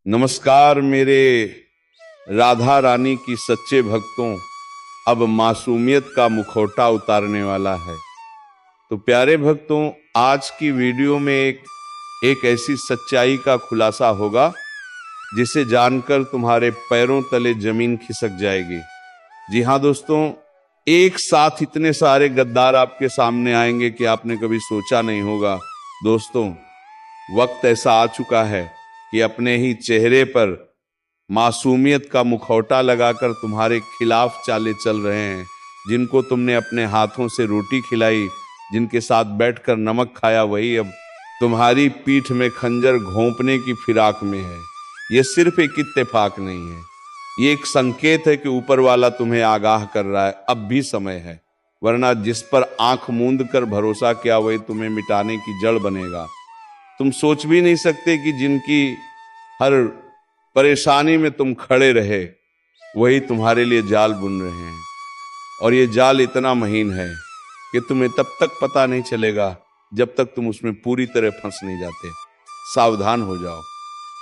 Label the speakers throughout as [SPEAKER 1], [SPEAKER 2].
[SPEAKER 1] नमस्कार मेरे राधा रानी की सच्चे भक्तों। अब मासूमियत का मुखौटा उतारने वाला है। तो प्यारे भक्तों, आज की वीडियो में एक ऐसी सच्चाई का खुलासा होगा जिसे जानकर तुम्हारे पैरों तले जमीन खिसक जाएगी। जी हाँ दोस्तों, एक साथ इतने सारे गद्दार आपके सामने आएंगे कि आपने कभी सोचा नहीं होगा। दोस्तों, वक्त ऐसा आ चुका है कि अपने ही चेहरे पर मासूमियत का मुखौटा लगाकर तुम्हारे खिलाफ चाले चल रहे हैं। जिनको तुमने अपने हाथों से रोटी खिलाई, जिनके साथ बैठकर नमक खाया, वही अब तुम्हारी पीठ में खंजर घोंपने की फिराक में है। ये सिर्फ एक इत्तेफाक नहीं है, ये एक संकेत है कि ऊपर वाला तुम्हें आगाह कर रहा है, अब भी समय है। वरना जिस पर आंख मूंद कर भरोसा किया वही तुम्हें मिटाने की जड़ बनेगा। तुम सोच भी नहीं सकते कि जिनकी हर परेशानी में तुम खड़े रहे, वही तुम्हारे लिए जाल बुन रहे हैं। और ये जाल इतना महीन है कि तुम्हें तब तक पता नहीं चलेगा जब तक तुम उसमें पूरी तरह फंस नहीं जाते। सावधान हो जाओ,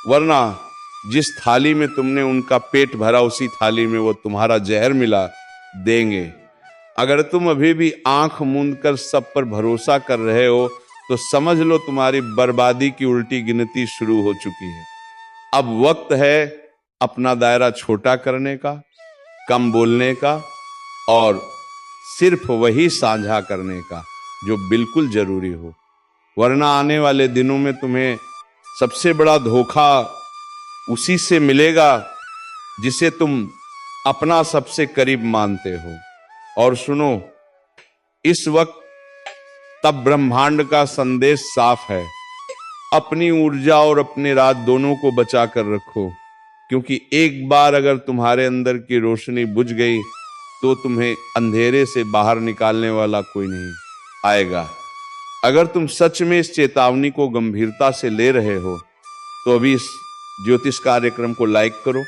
[SPEAKER 1] वरना जिस थाली में तुमने उनका पेट भरा, उसी थाली में वो तुम्हारा जहर मिला देंगे। अगर तुम अभी भी आंख मूंद कर सब पर भरोसा कर रहे हो तो समझ लो तुम्हारी बर्बादी की उल्टी गिनती शुरू हो चुकी है। अब वक्त है अपना दायरा छोटा करने का, कम बोलने का और सिर्फ वही साझा करने का जो बिल्कुल जरूरी हो। वरना आने वाले दिनों में तुम्हें सबसे बड़ा धोखा उसी से मिलेगा जिसे तुम अपना सबसे करीब मानते हो। और सुनो, इस वक्त तब ब्रह्मांड का संदेश साफ है। अपनी ऊर्जा और अपने रात दोनों को बचा कर रखो, क्योंकि एक बार अगर तुम्हारे अंदर की रोशनी बुझ गई तो तुम्हें अंधेरे से बाहर निकालने वाला कोई नहीं आएगा। अगर तुम सच में इस चेतावनी को गंभीरता से ले रहे हो तो अभी इस ज्योतिष कार्यक्रम को लाइक करो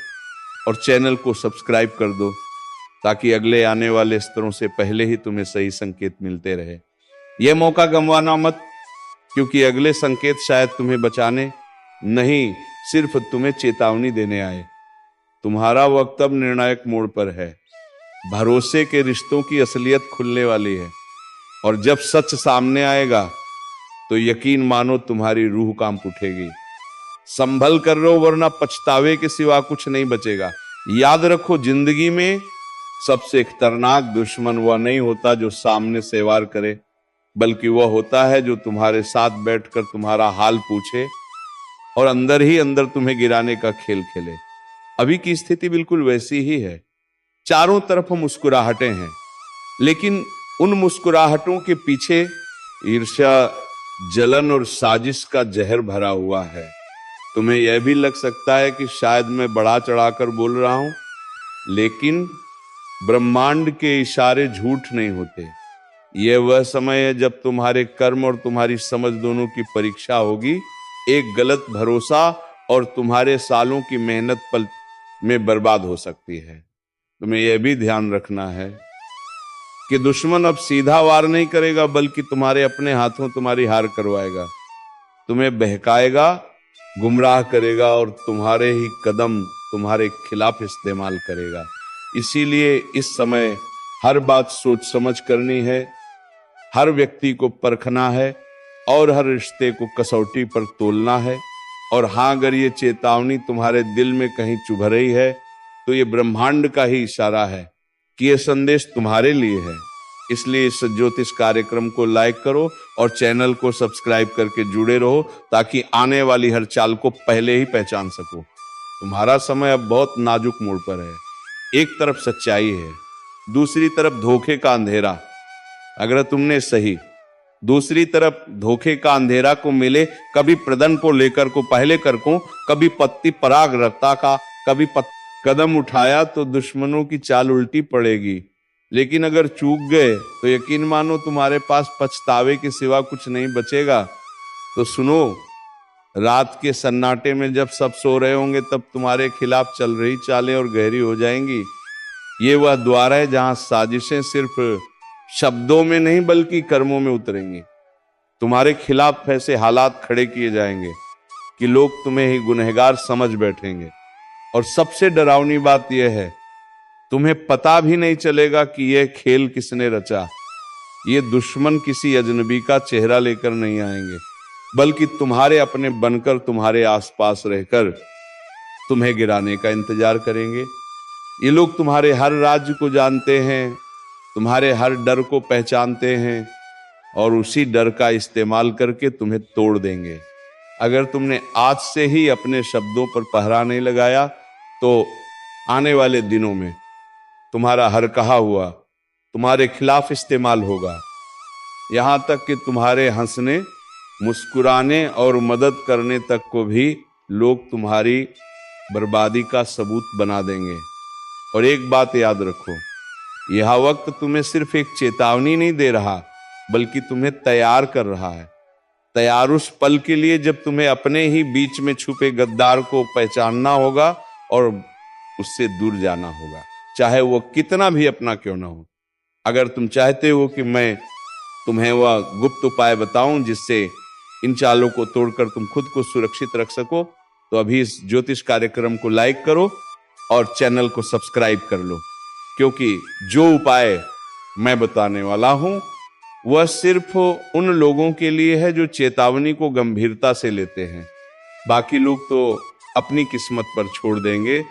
[SPEAKER 1] और चैनल को सब्सक्राइब कर दो, ताकि अगले आने वाले स्तरों से पहले ही तुम्हें सही संकेत मिलते रहे। यह मौका गंवाना मत, क्योंकि अगले संकेत शायद तुम्हें बचाने नहीं, सिर्फ तुम्हें चेतावनी देने आए। तुम्हारा वक्त अब निर्णायक मोड़ पर है। भरोसे के रिश्तों की असलियत खुलने वाली है, और जब सच सामने आएगा तो यकीन मानो तुम्हारी रूह कांप उठेगी। संभल कर रहो, वरना पछतावे के सिवा कुछ नहीं बचेगा। याद रखो, जिंदगी में सबसे खतरनाक दुश्मन वह नहीं होता जो सामने से वार करे, बल्कि वह होता है जो तुम्हारे साथ बैठकर तुम्हारा हाल पूछे और अंदर ही अंदर तुम्हें गिराने का खेल खेले। अभी की स्थिति बिल्कुल वैसी ही है। चारों तरफ मुस्कुराहटें हैं, लेकिन उन मुस्कुराहटों के पीछे ईर्ष्या, जलन और साजिश का जहर भरा हुआ है। तुम्हें यह भी लग सकता है कि शायद मैं बढ़ा चढ़ाकर बोल रहा हूं, लेकिन ब्रह्मांड के इशारे झूठ नहीं होते। यह वह समय है जब तुम्हारे कर्म और तुम्हारी समझ दोनों की परीक्षा होगी। एक गलत भरोसा और तुम्हारे सालों की मेहनत पल में बर्बाद हो सकती है। तुम्हें यह भी ध्यान रखना है कि दुश्मन अब सीधा वार नहीं करेगा, बल्कि तुम्हारे अपने हाथों तुम्हारी हार करवाएगा। तुम्हें बहकाएगा, गुमराह करेगा और तुम्हारे ही कदम तुम्हारे खिलाफ इस्तेमाल करेगा। इसीलिए इस समय हर बात सोच समझ करनी है, हर व्यक्ति को परखना है और हर रिश्ते को कसौटी पर तोलना है। और हाँ, अगर ये चेतावनी तुम्हारे दिल में कहीं चुभ रही है तो ये ब्रह्मांड का ही इशारा है कि ये संदेश तुम्हारे लिए है। इसलिए इस ज्योतिष कार्यक्रम को लाइक करो और चैनल को सब्सक्राइब करके जुड़े रहो, ताकि आने वाली हर चाल को पहले ही पहचान सको। तुम्हारा समय अब बहुत नाजुक मोड़ पर है। एक तरफ सच्चाई है, दूसरी तरफ धोखे का अंधेरा। अगर तुमने सही, दूसरी तरफ धोखे का अंधेरा को मिले, कभी प्रदन को लेकर को पहले कर को, कभी पत्ती पराग रखता का, कभी कदम उठाया तो दुश्मनों की चाल उल्टी पड़ेगी। लेकिन अगर चूक गए तो यकीन मानो तुम्हारे पास पछतावे के सिवा कुछ नहीं बचेगा। तो सुनो, रात के सन्नाटे में जब सब सो रहे होंगे, तब तुम्हारे खिलाफ चल रही चालें और गहरी हो जाएंगी। ये वह द्वार है जहां साजिशें सिर्फ शब्दों में नहीं बल्कि कर्मों में उतरेंगी। तुम्हारे खिलाफ ऐसे हालात खड़े किए जाएंगे कि लोग तुम्हें ही गुनहगार समझ बैठेंगे। और सबसे डरावनी बात यह है, तुम्हें पता भी नहीं चलेगा कि यह खेल किसने रचा। ये दुश्मन किसी अजनबी का चेहरा लेकर नहीं आएंगे, बल्कि तुम्हारे अपने बनकर तुम्हारे आसपास रहकर तुम्हें गिराने का इंतजार करेंगे। ये लोग तुम्हारे हर राज्य को जानते हैं, तुम्हारे हर डर को पहचानते हैं और उसी डर का इस्तेमाल करके तुम्हें तोड़ देंगे। अगर तुमने आज से ही अपने शब्दों पर पहरा नहीं लगाया तो आने वाले दिनों में तुम्हारा हर कहा हुआ तुम्हारे खिलाफ इस्तेमाल होगा। यहां तक कि तुम्हारे हंसने, मुस्कुराने और मदद करने तक को भी लोग तुम्हारी बर्बादी का सबूत बना देंगे। और एक बात याद रखो, यह वक्त तुम्हें सिर्फ एक चेतावनी नहीं दे रहा, बल्कि तुम्हें तैयार कर रहा है। तैयार उस पल के लिए जब तुम्हें अपने ही बीच में छुपे गद्दार को पहचानना होगा और उससे दूर जाना होगा, चाहे वो कितना भी अपना क्यों ना हो। अगर तुम चाहते हो कि मैं तुम्हें वह गुप्त उपाय बताऊं जिससे इन चालों को तोड़कर तुम खुद को सुरक्षित रख सको, तो अभी इस ज्योतिष कार्यक्रम को लाइक करो और चैनल को सब्सक्राइब कर लो, क्योंकि जो उपाय मैं बताने वाला हूं वह सिर्फ उन लोगों के लिए है जो चेतावनी को गंभीरता से लेते हैं। बाकी लोग तो अपनी किस्मत पर छोड़ देंगे।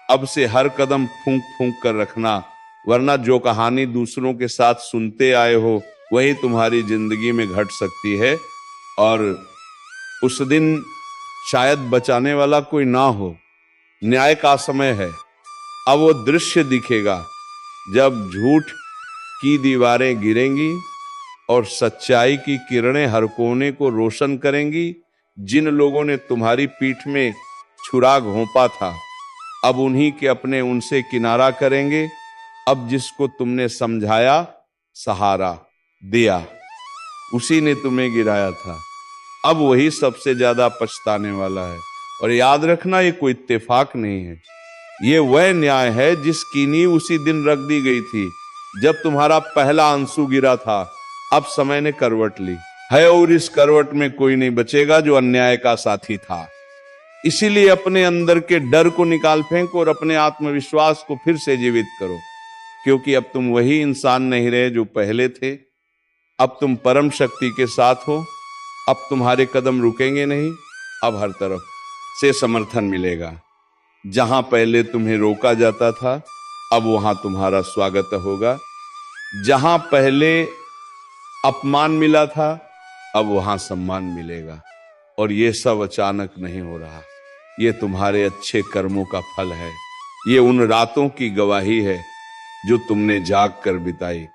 [SPEAKER 1] अब से हर कदम फूंक फूंक कर रखना, वरना जो कहानी दूसरों के साथ सुनते आए हो वही तुम्हारी जिंदगी में घट सकती है और उस दिन शायद बचाने वाला कोई ना हो। न्याय का समय है। अब वो दृश्य दिखेगा जब झूठ की दीवारें गिरेंगी और सच्चाई की किरणें हर कोने को रोशन करेंगी। जिन लोगों ने तुम्हारी पीठ में छुरा घोंपा था, अब उन्हीं के अपने उनसे किनारा करेंगे। अब जिसको तुमने समझाया, सहारा दिया, उसी ने तुम्हें गिराया था। अब वही सबसे ज्यादा पछताने वाला है। और याद रखना, ये कोई इत्तेफाक नहीं है, ये वह न्याय है जिसकी नींव उसी दिन रख दी गई थी जब तुम्हारा पहला आंसू गिरा था। अब समय ने करवट ली है और इस करवट में कोई नहीं बचेगा जो अन्याय का साथी था। इसीलिए अपने अंदर के डर को निकाल फेंको और अपने आत्मविश्वास को फिर से जीवित करो, क्योंकि अब तुम वही इंसान नहीं रहे जो पहले थे। अब तुम परम शक्ति के साथ हो। अब तुम्हारे कदम रुकेंगे नहीं। अब हर तरफ से समर्थन मिलेगा। जहां पहले तुम्हें रोका जाता था, अब वहां तुम्हारा स्वागत होगा। जहां पहले अपमान मिला था, अब वहां सम्मान मिलेगा। और ये सब अचानक नहीं हो रहा, ये तुम्हारे अच्छे कर्मों का फल है। ये उन रातों की गवाही है जो तुमने जाग कर बिताई।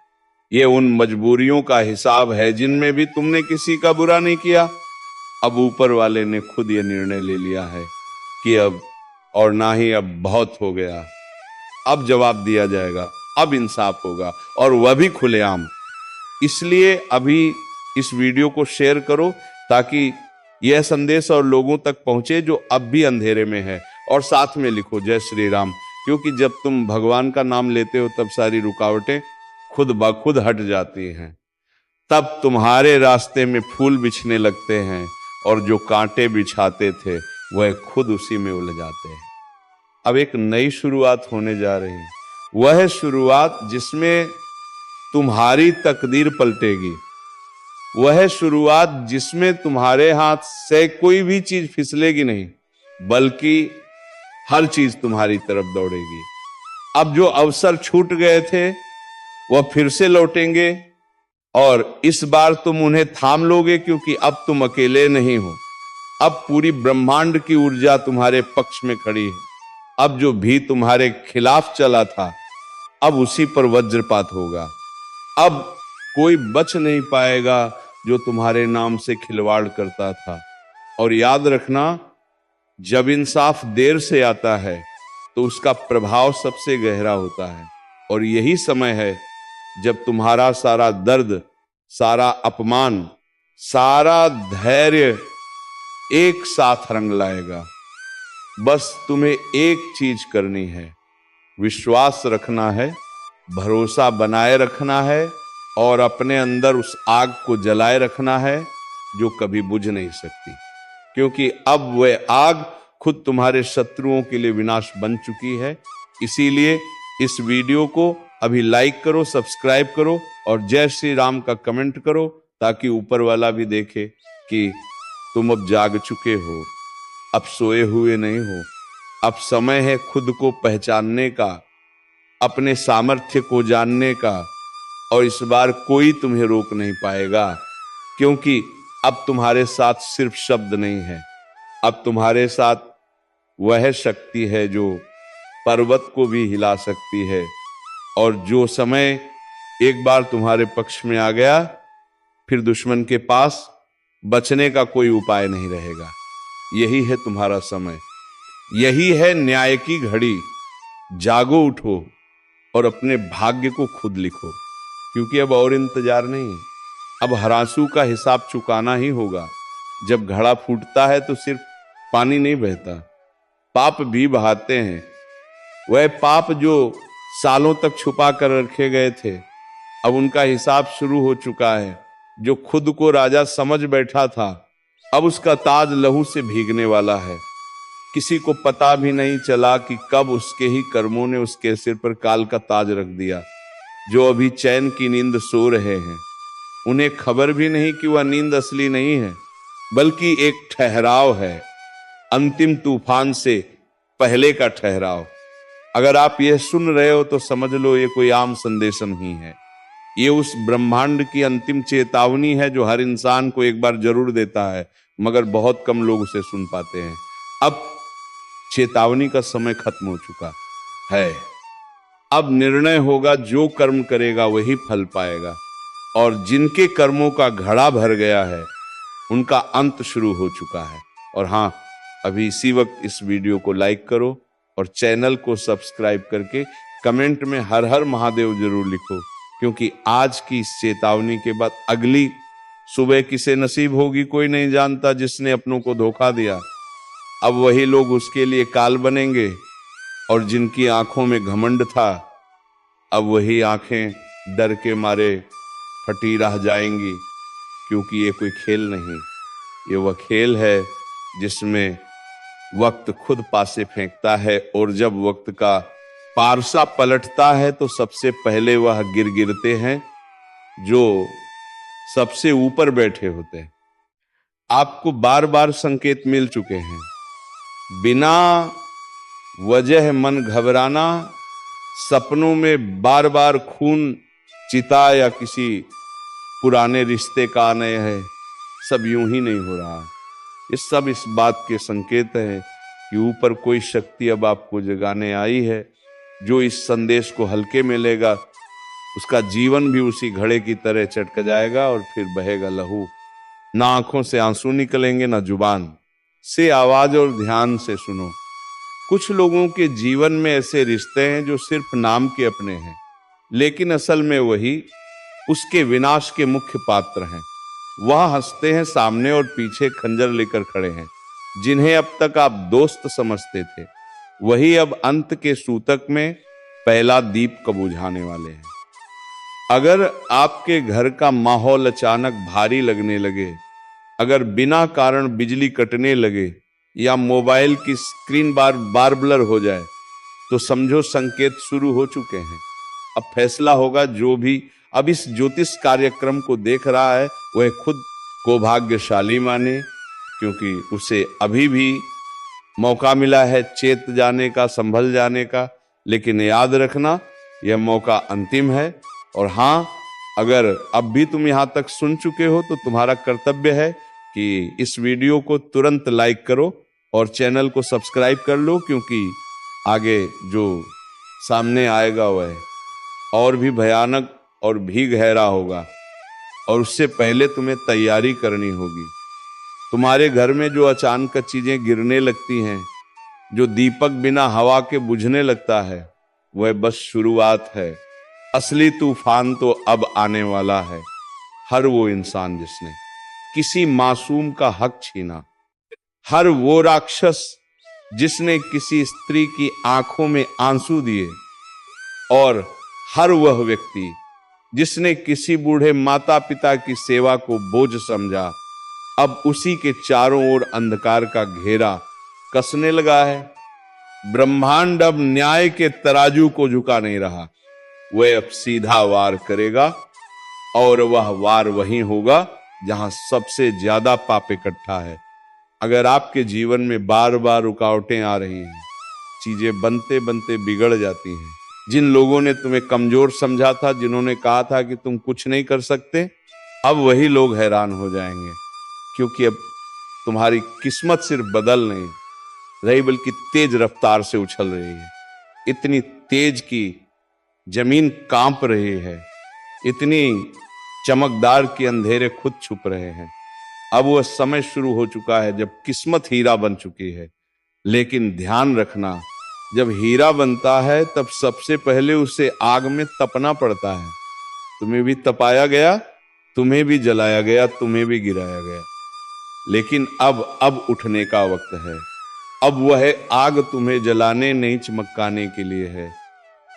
[SPEAKER 1] ये उन मजबूरियों का हिसाब है जिनमें भी तुमने किसी का बुरा नहीं किया। अब ऊपर वाले ने खुद ये निर्णय ले लिया है कि अब और ना ही अब बहुत हो गया। अब जवाब दिया जाएगा, अब इंसाफ होगा, और वह भी खुलेआम। इसलिए अभी इस वीडियो को शेयर करो ताकि यह संदेश और लोगों तक पहुंचे जो अब भी अंधेरे में है। और साथ में लिखो जय श्री राम, क्योंकि जब तुम भगवान का नाम लेते हो तब सारी रुकावटें खुद ब खुद हट जाती हैं। तब तुम्हारे रास्ते में फूल बिछने लगते हैं और जो कांटे बिछाते थे वह खुद उसी में उलझ जाते हैं। अब एक नई शुरुआत होने जा रही है, वह शुरुआत जिसमें तुम्हारी तकदीर पलटेगी, वह शुरुआत जिसमें तुम्हारे हाथ से कोई भी चीज फिसलेगी नहीं, बल्कि हर चीज तुम्हारी तरफ दौड़ेगी। अब जो अवसर छूट गए थे वह फिर से लौटेंगे और इस बार तुम उन्हें थाम लोगे, क्योंकि अब तुम अकेले नहीं हो। अब पूरी ब्रह्मांड की ऊर्जा तुम्हारे पक्ष में खड़ी है। अब जो भी तुम्हारे खिलाफ चला था, अब उसी पर वज्रपात होगा। अब कोई बच नहीं पाएगा जो तुम्हारे नाम से खिलवाड़ करता था। और याद रखना, जब इंसाफ देर से आता है तो उसका प्रभाव सबसे गहरा होता है। और यही समय है जब तुम्हारा सारा दर्द, सारा अपमान, सारा धैर्य एक साथ रंग लाएगा। बस तुम्हें एक चीज करनी है, विश्वास रखना है, भरोसा बनाए रखना है और अपने अंदर उस आग को जलाए रखना है जो कभी बुझ नहीं सकती। क्योंकि अब वह आग खुद तुम्हारे शत्रुओं के लिए विनाश बन चुकी है। इसीलिए इस वीडियो को अभी लाइक करो, सब्सक्राइब करो और जय श्री राम का कमेंट करो, ताकि ऊपर वाला भी देखे कि तुम अब जाग चुके हो, अब सोए हुए नहीं हो। अब समय है खुद को पहचानने का, अपने सामर्थ्य को जानने का, और इस बार कोई तुम्हें रोक नहीं पाएगा, क्योंकि अब तुम्हारे साथ सिर्फ शब्द नहीं है, अब तुम्हारे साथ वह शक्ति है जो पर्वत को भी हिला सकती है। और जो समय एक बार तुम्हारे पक्ष में आ गया, फिर दुश्मन के पास बचने का कोई उपाय नहीं रहेगा। यही है तुम्हारा समय, यही है न्याय की घड़ी। जागो, उठो और अपने भाग्य को खुद लिखो, क्योंकि अब और इंतजार नहीं, अब हरासू का हिसाब चुकाना ही होगा। जब घड़ा फूटता है तो सिर्फ पानी नहीं बहता, पाप भी बहाते हैं। वह पाप जो सालों तक छुपा कर रखे गए थे, अब उनका हिसाब शुरू हो चुका है। जो खुद को राजा समझ बैठा था, अब उसका ताज लहू से भीगने वाला है। किसी को पता भी नहीं चला कि कब उसके ही कर्मों ने उसके सिर पर काल का ताज रख दिया। जो अभी चैन की नींद सो रहे हैं, उन्हें खबर भी नहीं कि वह नींद असली नहीं है, बल्कि एक ठहराव है, अंतिम तूफान से पहले का ठहराव। अगर आप यह सुन रहे हो तो समझ लो ये कोई आम संदेश नहीं है, ये उस ब्रह्मांड की अंतिम चेतावनी है जो हर इंसान को एक बार जरूर देता है, मगर बहुत कम लोग उसे सुन पाते हैं। अब चेतावनी का समय खत्म हो चुका है। अब निर्णय होगा, जो कर्म करेगा वही फल पाएगा, और जिनके कर्मों का घड़ा भर गया है उनका अंत शुरू हो चुका है। और हाँ, अभी इसी वक्त इस वीडियो को लाइक करो और चैनल को सब्सक्राइब करके कमेंट में हर हर महादेव जरूर लिखो, क्योंकि आज की इस चेतावनी के बाद अगली सुबह किसे नसीब होगी कोई नहीं जानता। जिसने अपनों को धोखा दिया, अब वही लोग उसके लिए काल बनेंगे, और जिनकी आंखों में घमंड था, अब वही आंखें डर के मारे फटी रह जाएंगी। क्योंकि ये कोई खेल नहीं, ये वह खेल है जिसमें वक्त खुद पासे फेंकता है, और जब वक्त का पारसा पलटता है तो सबसे पहले वह गिरते हैं जो सबसे ऊपर बैठे होते हैं। आपको बार बार संकेत मिल चुके हैं, बिना वजह मन घबराना, सपनों में बार बार खून चिता या किसी पुराने रिश्ते का आना है, सब यूं ही नहीं हो रहा। ये सब इस बात के संकेत है कि ऊपर कोई शक्ति अब आपको जगाने आई है। जो इस संदेश को हल्के में लेगा, उसका जीवन भी उसी घड़े की तरह चटक जाएगा और फिर बहेगा लहू। ना आंखों से आंसू निकलेंगे, ना जुबान से आवाज, और ध्यान से सुनो। कुछ लोगों के जीवन में ऐसे रिश्ते हैं जो सिर्फ नाम के अपने हैं, लेकिन असल में वही उसके विनाश के मुख्य पात्र हैं। वह हंसते हैं सामने और पीछे खंजर लेकर खड़े हैं। जिन्हें अब तक आप दोस्त समझते थे, वही अब अंत के सूतक में पहला दीप को बुझाने वाले हैं। अगर आपके घर का माहौल अचानक भारी लगने लगे, अगर बिना कारण बिजली कटने लगे, या मोबाइल की स्क्रीन बार ब्लर हो जाए, तो समझो संकेत शुरू हो चुके हैं। अब फैसला होगा, जो भी अब इस ज्योतिष कार्यक्रम को देख रहा है वह खुद को भाग्यशाली माने, क्योंकि उसे अभी भी मौका मिला है चेत जाने का, संभल जाने का। लेकिन याद रखना, यह मौका अंतिम है। और हाँ, अगर अब भी तुम यहाँ तक सुन चुके हो तो तुम्हारा कर्तव्य है कि इस वीडियो को तुरंत लाइक करो और चैनल को सब्सक्राइब कर लो, क्योंकि आगे जो सामने आएगा वह और भी भयानक और भी गहरा होगा, और उससे पहले तुम्हें तैयारी करनी होगी। तुम्हारे घर में जो अचानक चीजें गिरने लगती हैं, जो दीपक बिना हवा के बुझने लगता है, वह बस शुरुआत है। असली तूफान तो अब आने वाला है। हर वो इंसान जिसने किसी मासूम का हक छीना, हर वो राक्षस जिसने किसी स्त्री की आंखों में आंसू दिए, और हर वह व्यक्ति जिसने किसी बूढ़े माता पिता की सेवा को बोझ समझा, अब उसी के चारों ओर अंधकार का घेरा कसने लगा है। ब्रह्मांड अब न्याय के तराजू को झुका नहीं रहा, वह अब सीधा वार करेगा, और वह वार वहीं होगा जहां सबसे ज्यादा पाप इकट्ठा है। अगर आपके जीवन में बार बार रुकावटें आ रही हैं, चीजें बनते बनते बिगड़ जाती हैं, जिन लोगों ने तुम्हें कमजोर समझा था, जिन्होंने कहा था कि तुम कुछ नहीं कर सकते, अब वही लोग हैरान हो जाएंगे, क्योंकि अब तुम्हारी किस्मत सिर्फ बदल नहीं रही बल्कि तेज रफ्तार से उछल रही है। इतनी तेज की जमीन कांप रही है, इतनी चमकदार कि अंधेरे खुद छुप रहे हैं। अब वह समय शुरू हो चुका है जब किस्मत हीरा बन चुकी है। लेकिन ध्यान रखना, जब हीरा बनता है तब सबसे पहले उसे आग में तपना पड़ता है। तुम्हें भी तपाया गया, तुम्हें भी जलाया गया, तुम्हें भी गिराया गया, लेकिन अब उठने का वक्त है। अब वह आग तुम्हें जलाने नहीं चमकाने के लिए है।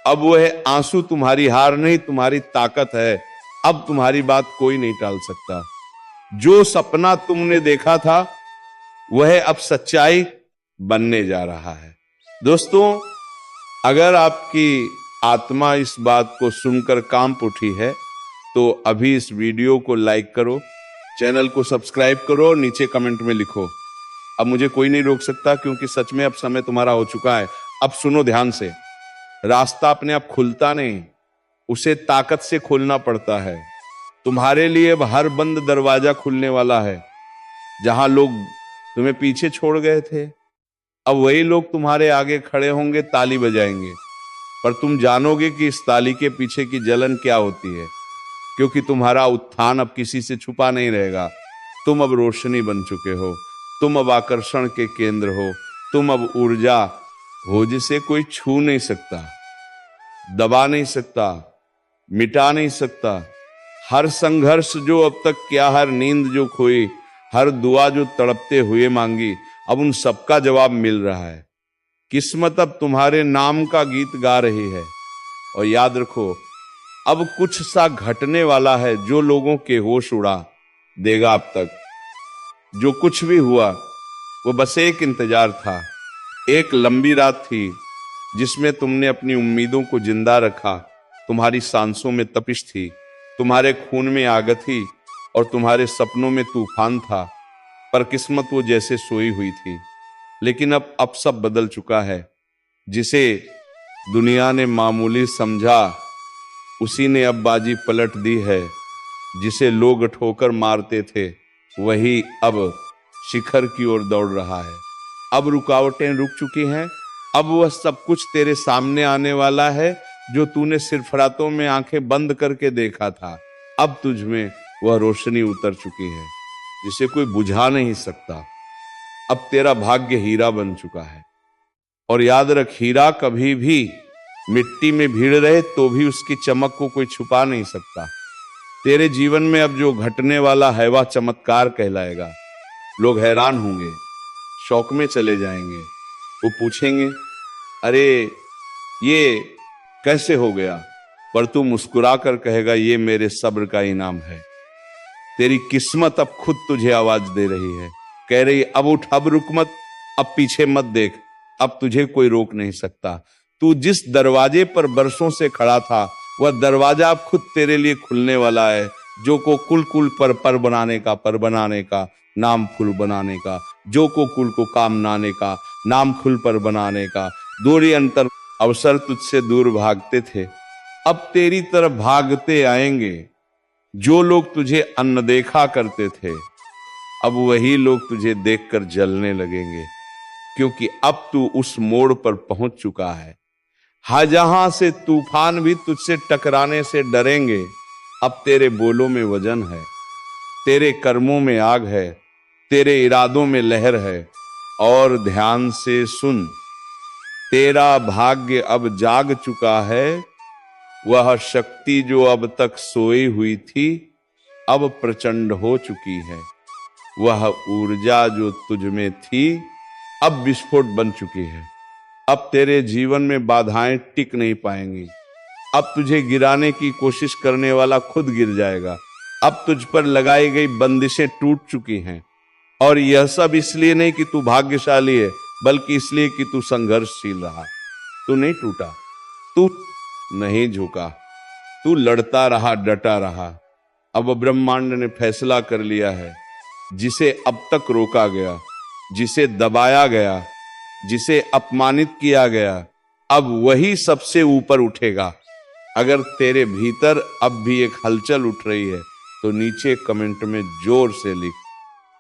[SPEAKER 1] अब वह आंसू तुम्हारी हार नहीं, तुम्हारी ताकत है। अब तुम्हारी बात कोई नहीं टाल सकता। जो सपना तुमने देखा था वह अब सच्चाई बनने जा रहा है। दोस्तों, अगर आपकी आत्मा इस बात को सुनकर कांप उठी है तो अभी इस वीडियो को लाइक करो, चैनल को सब्सक्राइब करो और नीचे कमेंट में लिखो। अब मुझे कोई नहीं रोक सकता, क्योंकि सच में अब समय तुम्हारा हो चुका है। अब सुनो ध्यान से, रास्ता अपने आप खुलता नहीं, उसे ताकत से खोलना पड़ता है। तुम्हारे लिए अब हर बंद दरवाजा खुलने वाला है। जहां लोग तुम्हें पीछे छोड़ गए थे, अब वही लोग तुम्हारे आगे खड़े होंगे, ताली बजाएंगे, पर तुम जानोगे कि इस ताली के पीछे की जलन क्या होती है, क्योंकि तुम्हारा उत्थान अब किसी से छुपा नहीं रहेगा। तुम अब रोशनी बन चुके हो, तुम अब आकर्षण के केंद्र हो, तुम अब ऊर्जा हो जिसे कोई छू नहीं सकता, दबा नहीं सकता, मिटा नहीं सकता। हर संघर्ष जो अब तक किया, हर नींद जो खोई, हर दुआ जो तड़पते हुए मांगी, अब उन सबका जवाब मिल रहा है। किस्मत अब तुम्हारे नाम का गीत गा रही है। और याद रखो, अब कुछ सा घटने वाला है जो लोगों के होश उड़ा देगा। अब तक जो कुछ भी हुआ वो बस एक इंतजार था, एक लंबी रात थी जिसमें तुमने अपनी उम्मीदों को जिंदा रखा। तुम्हारी सांसों में तपिश थी, तुम्हारे खून में आग थी और तुम्हारे सपनों में तूफान था, पर किस्मत वो जैसे सोई हुई थी। लेकिन अब सब बदल चुका है। जिसे दुनिया ने मामूली समझा, उसी ने अब बाजी पलट दी है। जिसे लोग ठोकर मारते थे, वही अब शिखर की ओर दौड़ रहा है। अब रुकावटें रुक चुकी हैं। अब वह सब कुछ तेरे सामने आने वाला है जो तूने सिरफरातों में आंखें बंद करके देखा था। अब तुझ में वह रोशनी उतर चुकी है जिसे कोई बुझा नहीं सकता। अब तेरा भाग्य हीरा बन चुका है। और याद रख, हीरा कभी भी मिट्टी में भीड़ रहे तो भी उसकी चमक को कोई छुपा नहीं सकता। तेरे जीवन में अब जो घटने वाला है वह चमत्कार कहलाएगा। लोग हैरान होंगे, शौक में चले जाएंगे। वो पूछेंगे, अरे ये कैसे हो गया? पर तू मुस्कुरा कर कहेगा, ये मेरे सब्र का इनाम है। तेरी किस्मत अब खुद तुझे आवाज दे रही है, कह रही, अब उठ, अब रुक मत, अब पीछे मत देख, अब तुझे कोई रोक नहीं सकता। तू जिस दरवाजे पर बरसों से खड़ा था, वह दरवाजा अब खुद तेरे लिए खुलने वाला है। जो को कुल कुल पर बनाने का, पर बनाने का, नाम फूल बनाने का, जो को कुल को काम नाने का, नाम फूल पर बनाने का। दूरी अंतर अवसर तुझसे दूर भागते थे, अब तेरी तरफ भागते आएंगे। जो लोग तुझे अनदेखा करते थे, अब वही लोग तुझे देखकर जलने लगेंगे, क्योंकि अब तू उस मोड़ पर पहुंच चुका है। हाँ, जहां से तूफान भी तुझसे टकराने से डरेंगे। अब तेरे बोलों में वजन है, तेरे कर्मों में आग है, तेरे इरादों में लहर है। और ध्यान से सुन, तेरा भाग्य अब जाग चुका है। वह शक्ति जो अब तक सोई हुई थी, अब प्रचंड हो चुकी है। वह ऊर्जा जो तुझ में थी, अब विस्फोट बन चुकी है। अब तेरे जीवन में बाधाएं टिक नहीं पाएंगी। अब तुझे गिराने की कोशिश करने वाला खुद गिर जाएगा। अब तुझ पर लगाई गई बंदिशें टूट चुकी हैं। और यह सब इसलिए नहीं कि तू भाग्यशाली है, बल्कि इसलिए कि तू संघर्षशील रहा। तू नहीं टूटा, तू नहीं झुका, तू लड़ता रहा, डटा रहा। अब ब्रह्मांड ने फैसला कर लिया है, जिसे अब तक रोका गया, जिसे दबाया गया, जिसे अपमानित किया गया, अब वही सबसे ऊपर उठेगा। अगर तेरे भीतर अब भी एक हलचल उठ रही है तो नीचे कमेंट में जोर से लिख,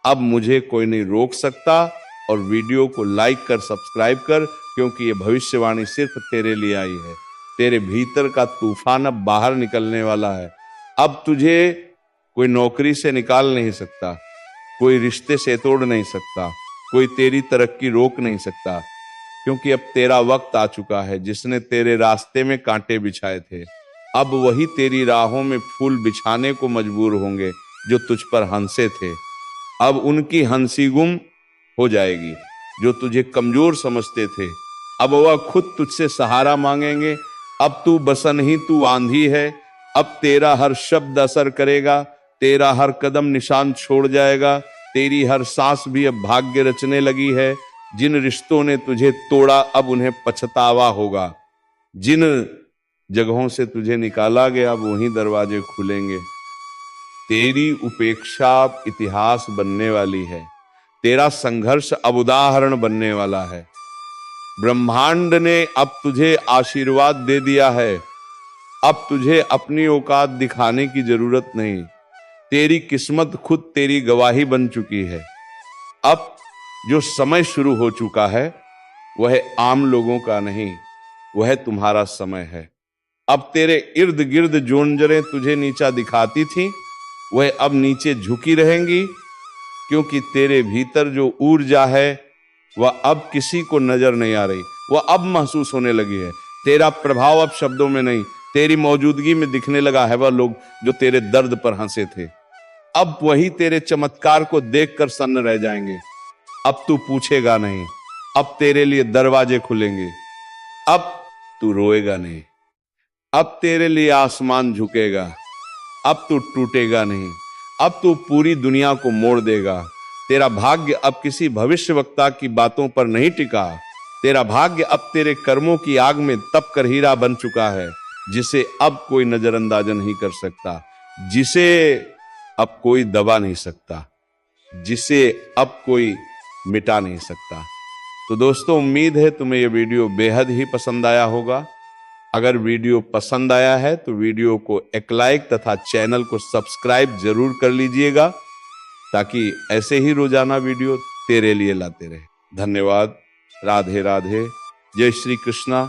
[SPEAKER 1] अब मुझे कोई नहीं रोक सकता। और वीडियो को लाइक कर, सब्सक्राइब कर, क्योंकि ये भविष्यवाणी सिर्फ तेरे लिए आई है। तेरे भीतर का तूफान अब बाहर निकलने वाला है। अब तुझे कोई नौकरी से निकाल नहीं सकता, कोई रिश्ते से तोड़ नहीं सकता, कोई तेरी तरक्की रोक नहीं सकता, क्योंकि अब तेरा वक्त आ चुका है। जिसने तेरे रास्ते में कांटे बिछाए थे, अब वही तेरी राहों में फूल बिछाने को मजबूर होंगे जो तुझ पर हंसे थे। अब उनकी हंसी गुम हो जाएगी। जो तुझे कमजोर समझते थे, अब वह खुद तुझसे सहारा मांगेंगे। अब तू बसन ही तू आंधी है। अब तेरा हर शब्द असर करेगा, तेरा हर कदम निशान छोड़ जाएगा, तेरी हर सांस भी अब भाग्य रचने लगी है। जिन रिश्तों ने तुझे तोड़ा, अब उन्हें पछतावा होगा। जिन जगहों से तुझे निकाला गया, अब वहीं दरवाजे खुलेंगे। तेरी उपेक्षा अब इतिहास बनने वाली है। तेरा संघर्ष अब उदाहरण बनने वाला है। ब्रह्मांड ने अब तुझे आशीर्वाद दे दिया है। अब तुझे अपनी औकात दिखाने की जरूरत नहीं। तेरी किस्मत खुद तेरी गवाही बन चुकी है। अब जो समय शुरू हो चुका है, वह आम लोगों का नहीं, वह तुम्हारा समय है। अब तेरे इर्द गिर्द जो नजरें तुझे नीचा दिखाती थी, वह अब नीचे झुकी रहेंगी, क्योंकि तेरे भीतर जो ऊर्जा है वह अब किसी को नजर नहीं आ रही, वह अब महसूस होने लगी है। तेरा प्रभाव अब शब्दों में नहीं, तेरी मौजूदगी में दिखने लगा है। वह लोग जो तेरे दर्द पर हंसे थे, अब वही तेरे चमत्कार को देखकर सन्न रह जाएंगे। अब तू पूछेगा नहीं, अब तेरे लिए दरवाजे खुलेंगे। अब तू रोएगा नहीं, अब तेरे लिए आसमान झुकेगा। अब तू टूटेगा नहीं, अब तू पूरी दुनिया को मोड़ देगा। तेरा भाग्य अब किसी भविष्यवक्ता की बातों पर नहीं टिका। तेरा भाग्य अब तेरे कर्मों की आग में तप कर हीरा बन चुका है, जिसे अब कोई नजरअंदाज नहीं कर सकता, जिसे अब कोई दबा नहीं सकता, जिसे अब कोई मिटा नहीं सकता। तो दोस्तों, उम्मीद है तुम्हें यह वीडियो बेहद ही पसंद आया होगा। अगर वीडियो पसंद आया है तो वीडियो को एक लाइक तथा चैनल को सब्सक्राइब जरूर कर लीजिएगा, ताकि ऐसे ही रोजाना वीडियो तेरे लिए लाते रहे। धन्यवाद। राधे राधे। जय श्री कृष्णा।